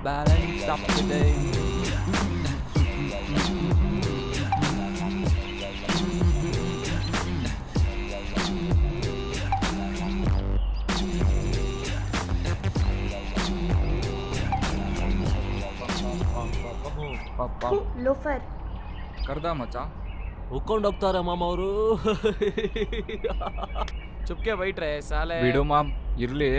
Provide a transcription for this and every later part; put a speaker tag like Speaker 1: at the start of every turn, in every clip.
Speaker 1: balance of the day.
Speaker 2: Loafer
Speaker 1: ಕರ್ದ ಮಚ್ಚ
Speaker 3: ಉಕ್ಕೊಂಡು ಹೋಗ್ತಾರೆ ಮಾಮ ಅವರು.
Speaker 4: ಚುಪ್ಕೆ ಬೈಟ್ರೆ ಸಾಲೆ
Speaker 1: ಬಿಡು ಮಾಮ್ ಇರ್ಲಿ.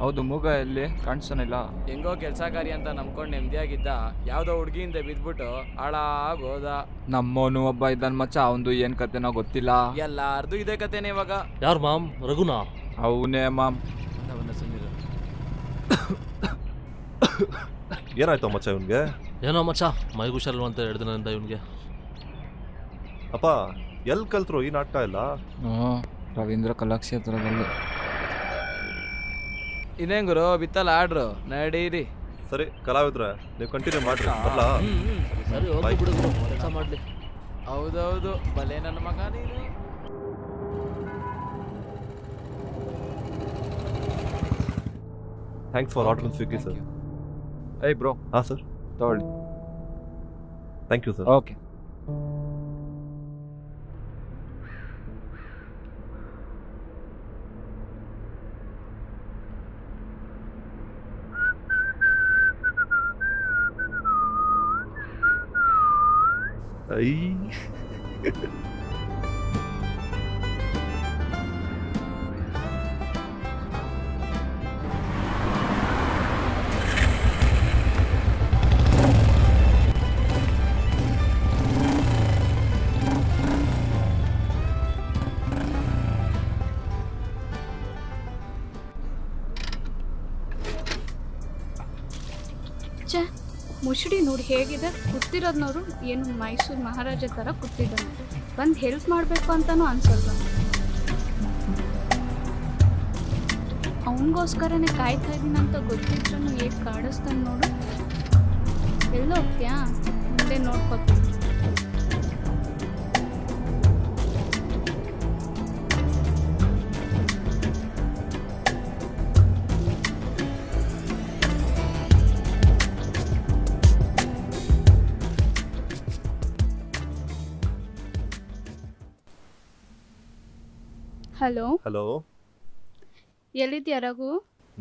Speaker 1: ಹೌದು ಮೂಗ ಎಲ್ಲಿ ಕಾಣಿಸ್ತಾನಿಲ್ಲ.
Speaker 4: ಹೆಂಗೋ ಕೆಲ್ಸ ಕಾರ್ಯ ಅಂತ ನಂಬ್ಕೊಂಡು ನೆಮ್ಮದಿಯಾಗಿದ್ದ ಯಾವ್ದೋ ಹುಡ್ಗಿಯಿಂದ ಬಿದ್ಬಿಟ್ಟು ಹಾಳಾಗೋದ.
Speaker 1: ನಮ್ಮೋನು ಒಬ್ಬ ಇದ್ದಾನ ಮಚ್ಚ, ಅವಂದು ಏನ್ ಕತೆನೋ ಗೊತ್ತಿಲ್ಲ.
Speaker 4: ಎಲ್ಲಾರ್ದು ಇದೇ ಕತೆನೆ ಇವಾಗ.
Speaker 3: ಯಾರು ಮಾಮ್? ರಘುನಾ?
Speaker 1: ಅವನೇ ಮಾಮ್.
Speaker 4: ಬಂದ ಸುಂದಿರು.
Speaker 5: ಏನಾಯ್ತು ಮಚ್ಚ ಇವನ್ಗೆ?
Speaker 3: ಏನೋ ಮಚ್ಚ ಮೈಗೆ ಹುಷಾರಿಲ್ವ ಅಂತ 2 ದಿನದಿಂದ ಇವನ್ಗೆ.
Speaker 5: ಅಪ್ಪ ಎಲ್ಲಿ ಕಲ್ತ್ರು ಈ ನಾಟಕ ಎಲ್ಲ?
Speaker 1: ರವೀಂದ್ರ ಕಲಾಕ್ಷೇತ್ರದಲ್ಲಿ.
Speaker 4: ಇನ್ನೇನ್ ಗುರು ಬಿತ್ತಲ್ಲ ಆಡ್ರು ನಡೀರಿ.
Speaker 5: ಸರಿ ಕಲಾವಿದ್ರೆ ನೀವು ಕಂಟಿನ್ಯೂ ಮಾಡ್ರಿ. ಅಲ್ಲ
Speaker 3: ಸರಿ ಹೋಗಿ ಬಿಡು ಕೆಲಸ ಮಾಡ್ಲಿ.
Speaker 4: ಹೌದೌದು ಬಲೆ ನನ್ನ ಮಗ ನೀನು.
Speaker 5: Thanks for order Swiggy sir.
Speaker 1: ಏಯ್ ಬ್ರೋ,
Speaker 5: ಹಾಂ ಸರ್,
Speaker 1: ತಗೊಳ್ಳಿ.
Speaker 5: Thank you sir.
Speaker 1: ಓಕೆ.
Speaker 5: ಐ
Speaker 2: ಛೇ, ಮುಸುಡಿ ನೋಡಿ ಹೇಗಿದೆ ಕೂತಿರೋದು ನೋಡು. ಏನು ಮೈಸೂರು ಮಹಾರಾಜ ಥರ ಕೂತಿದ್ದಾನೆ. ಬಂದು ಹೆಲ್ಪ್ ಮಾಡಬೇಕು ಅಂತಲೂ ಅನ್ಸಲ್ವ. ಅವನಿಗೋಸ್ಕರನೇ ಕಾಯ್ತಾ ಇದ್ದೀನಿ ಅಂತ ಗೊತ್ತಿದ್ರೂ ಹೇಗೆ ಕಾಡಿಸ್ತಾನೆ ನೋಡು. ಎಲ್ಲ ಹೋಗ್ತೀಯಾ? ಮುಂದೆ ನೋಡ್ಕೋತೀನಿ. ಹಲೋ
Speaker 5: ಹಲೋ,
Speaker 2: ಎಲ್ಲಿದ್ಯಾ ರಘು?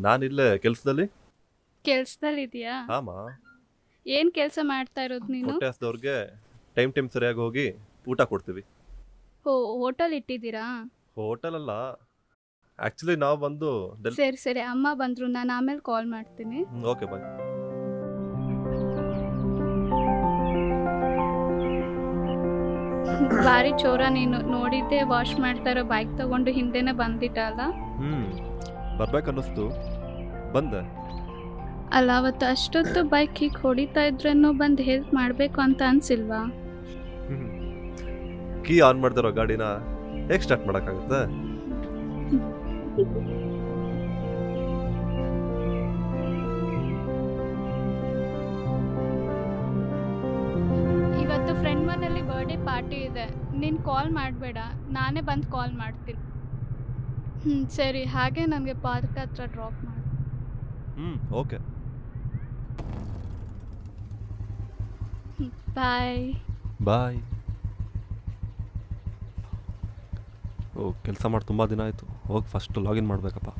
Speaker 5: ನಾನಿಲ್ಲೇ ಕೆಲಸದಲ್ಲಿ.
Speaker 2: ಕೆಲ್ಸದಲ್ಲಿದ್ಯಾ?
Speaker 5: ಹಾಮ,
Speaker 2: ಏನು ಕೆಲಸ ಮಾಡ್ತಾ ಇರೋದು ನೀನು?
Speaker 5: ಹೊಟ್ಟೆ ಹಸ್ದವ್ರಿಗೆ ಟೈಮ್ ಸರಿಯಾಗಿ ಹೋಗಿ ಊಟ ಕೊಡ್ತೀವಿ.
Speaker 2: ಓ, ಹೋಟೆಲ್ ಇಟ್ಟಿದ್ದೀರಾ?
Speaker 5: ಹೋಟೆಲ್ ಅಲ್ಲ, ಆಕ್ಚುಲಿ ನಾವು ಬಂದು
Speaker 2: ಸರಿ ಸರಿ, ಅಮ್ಮ ಬಂದ್ರು, ನಾನು ಆಮೇಲೆ ಕಾಲ್ ಮಾಡ್ತೀನಿ.
Speaker 5: Okay bye.
Speaker 2: ಭಾರಿ ಚೋರ ನೀನು. ನೋಡಿದ್ದೆ ವಾಶ್ ಮಾಡ್ತಾ ಇರೋ ಬೈಕ್ ತಗೊಂಡು ಹಿಂದೆನೆ ಬಂದ್ಬಿಟ್ಟ ಅಲ್ಲ?
Speaker 5: ಬರ್ಬೇಕನ್ನಿಸ್ತು, ಬಂದೆ.
Speaker 2: ಅಲ್ಲ, ಅವತ್ತು ಅಷ್ಟೊತ್ತು ಬೈಕ್ ಹೀಗೆ ಹೊಡಿತಾ ಇದ್ರೇನೋ ಬಂದು ಹೆಲ್ಪ್ ಮಾಡಬೇಕು ಅಂತ ಅನ್ಸಿಲ್ವಾ?
Speaker 5: ಕೀ ಆನ್ ಮಾಡ್ದಿರೋ ಗಾಡಿನ ಹೇಗೆ ಸ್ಟಾರ್ಟ್ ಮಾಡೋಕ್ಕಾಗುತ್ತೆ?
Speaker 2: ಇವತ್ತು ಫ್ರೆಂಡ್ ಮನೇಲಿ ಬರ್ಡೇ ಪಾರ್ಟಿ ಇದೆ. ನೀನು ಕಾಲ್ ಮಾಡಬೇಡ, ನಾನೇ ಬಂದು ಕಾಲ್ ಮಾಡ್ತೀನಿ. ಸರಿ, ಹಾಗೆ ನನಗೆ ಪಾರ್ಕ್ ಹತ್ರ ಡ್ರಾಪ್ ಮಾಡಿ.
Speaker 5: Okay
Speaker 2: bye.
Speaker 5: ಬಾಯ್. ಓ, ಕೆಲಸ ಮಾಡಿ ತುಂಬ ದಿನ ಆಯಿತು. ಹೋಗಿ ಫಸ್ಟ್ ಲಾಗಿನ್ ಮಾಡಬೇಕಪ್ಪ.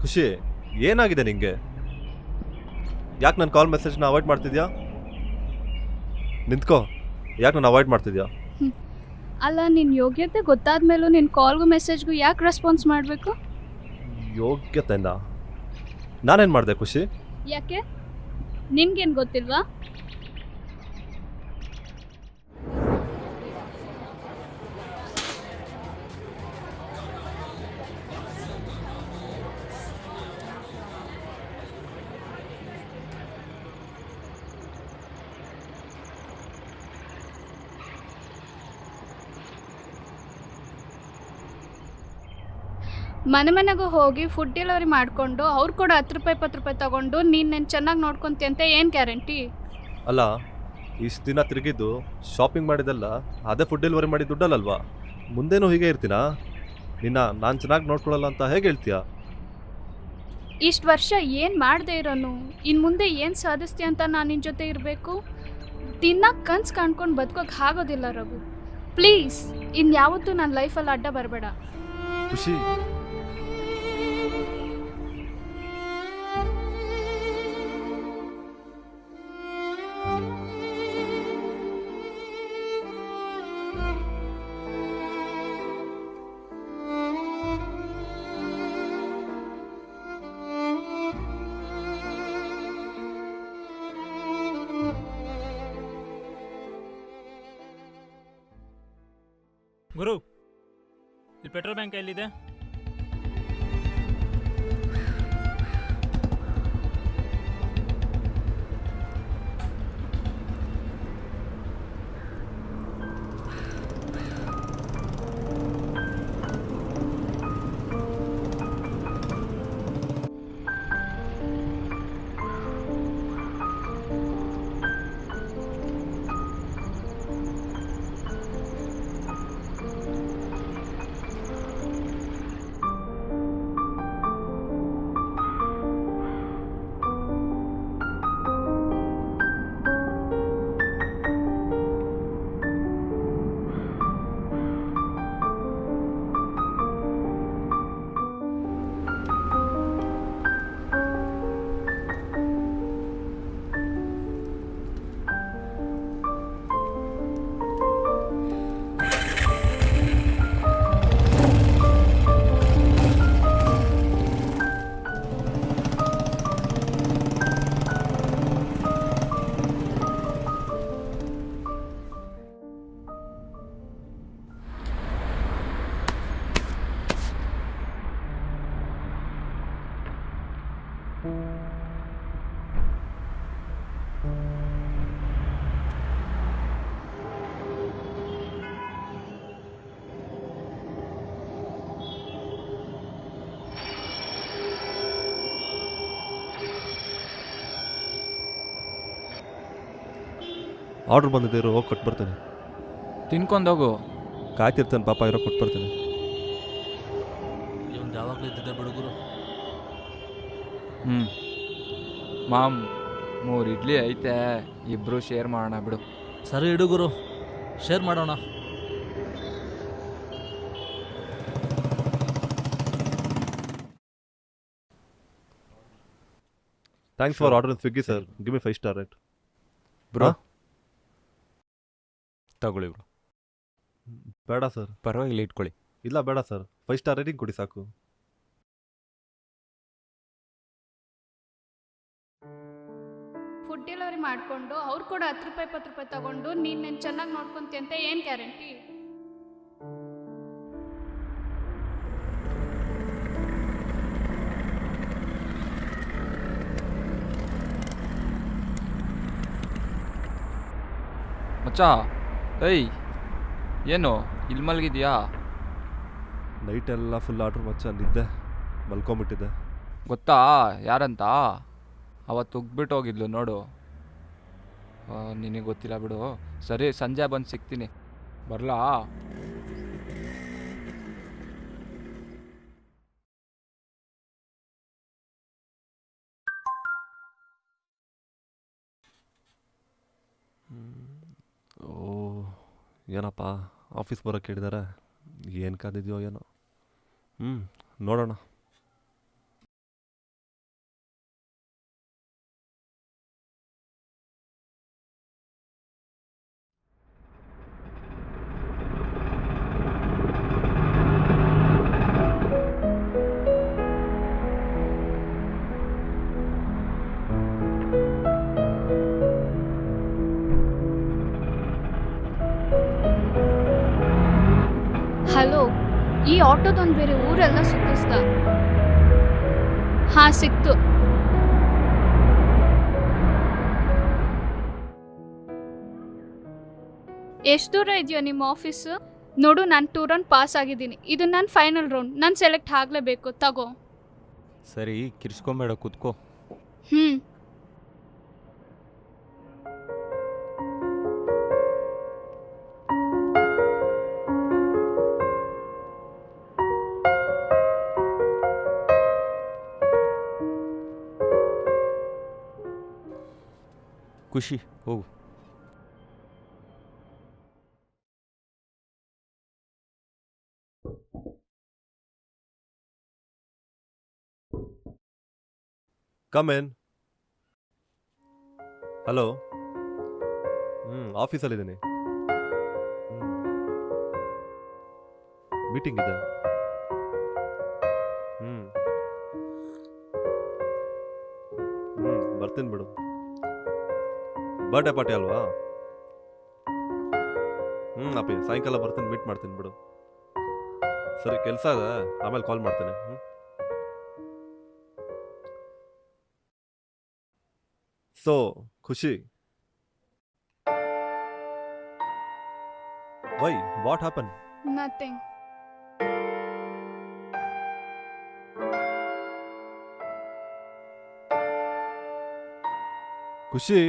Speaker 5: ಖುಷಿ, ಏನಾಗಿದೆ ನಿಂಗೆ? ಯಾಕೆ ನನ್ನ ಕಾಲ್ ಮೆಸೇಜ್ನ ಅವಾಯ್ಡ್ ಮಾಡ್ತಿದ್ಯಾ? ನಿಂತ್ಕೋ. ಯಾಕೆ ನಾನು ಅವಾಯ್ಡ್ ಮಾಡ್ತಿದ್ಯಾ?
Speaker 2: ಅಲ್ಲ, ನಿನ್ನ ಯೋಗ್ಯತೆ ಗೊತ್ತಾದ್ಮೇಲೂ ನಿನ್ನ ಕಾಲ್ಗೂ ಮೆಸೇಜ್ಗೂ ಯಾಕೆ ರೆಸ್ಪಾನ್ಸ್ ಮಾಡಬೇಕು?
Speaker 5: ಯೋಗ್ಯತೆನಾ? ನಾನೇನು ಮಾಡಿದೆ ಖುಷಿ?
Speaker 2: ಯಾಕೆ? ನಿನ್ಗೇನು ಗೊತ್ತಿಲ್ವಾ? ಮನೆಗೂ ಹೋಗಿ ಫುಡ್ ಡೆಲಿವರಿ ಮಾಡಿಕೊಂಡು ಅವ್ರು ಕೂಡ 10 ರೂಪಾಯಿ 20 ರೂಪಾಯಿ ತೊಗೊಂಡು ನೀನು ಚೆನ್ನಾಗಿ ನೋಡ್ಕೊಂತೀಯಂತೆ ಏನು ಗ್ಯಾರಂಟಿ?
Speaker 5: ಅಲ್ಲ, ಇಷ್ಟು ದಿನ ತಿರುಗಿದ್ದು ಶಾಪಿಂಗ್ ಮಾಡಿದೆಲ್ಲ ಅದೇ ಫುಡ್ ಡೆಲಿವರಿ ಮಾಡಿ ದುಡ್ಡಲ್ಲಲ್ವಾ? ಮುಂದೇನೂ ಹೀಗೆ ಇರ್ತೀನಾ? ನಾನು ಚೆನ್ನಾಗಿ ನೋಡ್ಕೊಳ್ಳಲ್ಲ ಅಂತ ಹೇಗೆ ಹೇಳ್ತೀಯಾ?
Speaker 2: ಇಷ್ಟು ವರ್ಷ ಏನು ಮಾಡದೇ ಇರೋನು ಇನ್ನು ಮುಂದೆ ಏನು ಸಾಧಿಸ್ತೀಯ ಅಂತ ನಾನು ನಿನ್ನ ಜೊತೆ ಇರಬೇಕು? ದಿನ ಕನ್ಸು ಕಾಣ್ಕೊಂಡು ಬದುಕೋಕೆ ಆಗೋದಿಲ್ಲ ರಘು. ಪ್ಲೀಸ್ ಇನ್ಯಾವತ್ತೂ ನನ್ನ ಲೈಫಲ್ಲಿ ಅಡ್ಡ ಬರಬೇಡ.
Speaker 5: ಖುಷಿ,
Speaker 6: ಗುರು, ಇಲ್ಲಿ ಪೆಟ್ರೋಲ್ ಬ್ಯಾಂಕ್ ಎಲ್ಲಿದೆ?
Speaker 5: ಆರ್ಡ್ರ್ ಬಂದಿದೆ, ಇರೋ ಹೋಗಿ ಕೊಟ್ಟು ಬರ್ತೇನೆ.
Speaker 1: ತಿನ್ಕೊಂಡೋಗು.
Speaker 5: ಕಾಯ್ತಿರ್ತೇನೆ ಪಾಪ, ಇರೋ ಕೊಟ್ಟು ಬರ್ತೇನೆ.
Speaker 3: ಇವನು ಯಾವಾಗಲೂ ಇದ್ದಿದ್ದೆ ಬಿಡುಗರು.
Speaker 1: ಮಾಮ್ 3 ಇಡ್ಲಿ ಐತೆ, ಇಬ್ರು ಶೇರ್ ಮಾಡೋಣ ಬಿಡು.
Speaker 3: ಸರಿ ಹುಡುಗರು, ಶೇರ್ ಮಾಡೋಣ.
Speaker 5: Thanks for order Swiggy sir. Give me 5 star rate.
Speaker 1: Bro ತಗೊಳ್ಳಿ ಬ್ರೋ.
Speaker 5: ಬೇಡ ಸರ್.
Speaker 1: ಪರವಾಗಿಲ್ಲ, ಇಟ್ಕೊಳ್ಳಿ.
Speaker 5: ಇಲ್ಲ ಬೇಡ ಸರ್, 5 ಸ್ಟಾರ್ ರೇಟಿಂಗ್ ಕೊಡಿ ಸಾಕು.
Speaker 2: ಫುಡ್ ಡೆಲಿವರಿ ಮಾಡಿಕೊಂಡು ಅವ್ರು ಕೂಡ 10 ರೂಪಾಯಿ 20 ರೂಪಾಯಿ ತೊಗೊಂಡು ನೀನು ಚೆನ್ನಾಗಿ ನೋಡ್ಕೊಂತೀಯಂತೆ ಏನು ಗ್ಯಾರಂಟಿ?
Speaker 1: ಮಚ್ಚ, ಏಯ್ ಏನು ಇಲ್ಲಿ ಮಲಗಿದ್ಯಾ?
Speaker 5: ನೈಟೆಲ್ಲ ಫುಲ್ ಆರ್ಡ್ರ್ ಮಚ್ಚ, ನಿದ್ದೆ ಮಲ್ಕೊಂಬಿಟ್ಟಿದ್ದೆ.
Speaker 1: ಗೊತ್ತಾ ಯಾರಂತ? ಅವತ್ತು ಉಗ್ಬಿಟ್ಟು ಹೋಗಿದ್ಲು ನೋಡು. ನಿನಗೆ ಗೊತ್ತಿಲ್ಲ ಬಿಡು. ಸರಿ, ಸಂಜೆ ಬಂದು ಸಿಗ್ತೀನಿ, ಬರಲಾ?
Speaker 5: ಓ, ಏನಪ್ಪ ಆಫೀಸ್ ಬರೋಕ್ಕೆ ಹೇಳಿದ್ದಾರೆ. ಏನು ಕಾದಿದೆಯೋ ಏನೋ. ನೋಡೋಣ.
Speaker 2: ಯಾವುದೋದೊಂದು ಬೇರೆ ಊರೆಲ್ಲ ಸುತ್ತಿಸ್ದ. ಹಾ, ಸಿಕ್ತು. ಎಷ್ಟು ದೂರ ಇದೆಯೋ ನಿಮ್ಮ ಆಫೀಸು? ನೋಡು, ನಾನು 2 ರೌಂಡ್ ಪಾಸ್ ಆಗಿದ್ದೀನಿ. ಇದು ನನ್ನ ಫೈನಲ್ ರೌಂಡ್. ನಾನು ಸೆಲೆಕ್ಟ್ ಆಗಲೇಬೇಕು. ತಗೋ.
Speaker 7: ಸರಿ, ಕಿರ್ಸ್ಕೊಂಬೇಡ, ಕೂತ್ಕೋ.
Speaker 2: ಹ್ಞೂ.
Speaker 7: ಖುಷಿ, ಹೋಗು.
Speaker 5: Come in. ಹಲೋ. ಆಫೀಸಲ್ಲಿದ್ದೀನಿ. ಮೀಟಿಂಗ್ ಇದೆ. ಬರ್ತೀನಿ ಬಿಡು. ಬರ್ಡೇ ಪಾರ್ಟಿ ಅಲ್ವಾ? ಅಪ್ಪಿ, ಸಾಯಂಕಾಲ ಬರ್ತೀನಿ, ಮೀಟ್ ಮಾಡ್ತೀನಿ ಬಿಡು. ಸರಿ, ಕೆಲಸ ಇದೆ, ಆಮೇಲೆ ಕಾಲ್ ಮಾಡ್ತೀನಿ. So Khushi, why, what happen?
Speaker 2: Nothing.
Speaker 5: Khushi,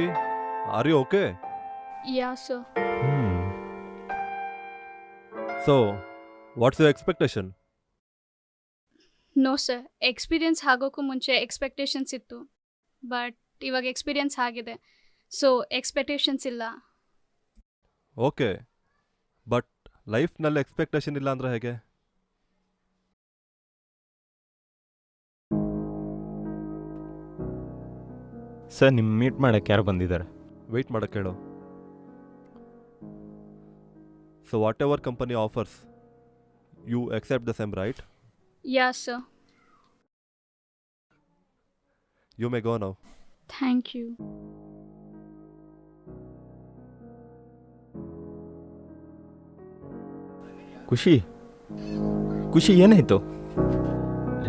Speaker 5: are you okay?
Speaker 2: Ya sir.
Speaker 5: So what's your expectation?
Speaker 2: No sir, experience ಆಗೋಕ್ಕೂ ಮುಂಚೆ ಎಕ್ಸ್ಪೆಕ್ಟೇಷನ್ಸ್ ಇತ್ತು. ಬಟ್ ಇವಾಗ ಎಕ್ಸ್ಪೀರಿಯನ್ಸ್ ಆಗಿದೆ, ಸೊ ಎಕ್ಸ್ಪೆಕ್ಟೇಷನ್ಸ್ ಇಲ್ಲ.
Speaker 5: ಓಕೆ, ಬಟ್ ಲೈಫ್ನಲ್ಲಿ ಎಕ್ಸ್ಪೆಕ್ಟೇಷನ್ ಇಲ್ಲ ಅಂದರೆ ಹೇಗೆ?
Speaker 7: ಸರ್, ನಿಮ್ಮ ಮೀಟ್ ಮಾಡಕ್ಕೆ ಯಾರು ಬಂದಿದ್ದಾರೆ?
Speaker 5: ವೆಯ್ಟ್ ಮಾಡೋಕ್ಕೆ ಹೇಳು. So whatever company offers, you accept the same, right?
Speaker 2: Yeah sir.
Speaker 5: You may go now.
Speaker 2: Thank you.
Speaker 7: Khushi, Khushi ಏನಾಯ್ತು?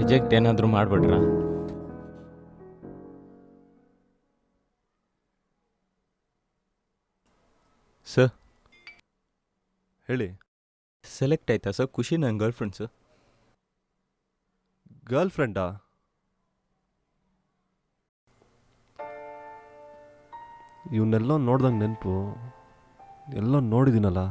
Speaker 7: ರಿಜೆಕ್ಟ್ ಏನಾದರೂ ಮಾಡ್ಬಿಟ್ರಾ? ಸರ್,
Speaker 5: ಹೇಳಿ.
Speaker 7: ಸೆಲೆಕ್ಟ್ ಆಯ್ತಾ ಸರ್? ಖುಷಿ ನನ್ನ ಗರ್ಲ್ ಫ್ರೆಂಡ್ ಸರ್.
Speaker 5: ಗರ್ಲ್ ಫ್ರೆಂಡಾ? ಇವನ್ನೆಲ್ಲೋ ನೋಡ್ದಂಗೆ ನೆನಪು, ಎಲ್ಲೋ ನೋಡಿದ್ದೀನಲ್ಲ.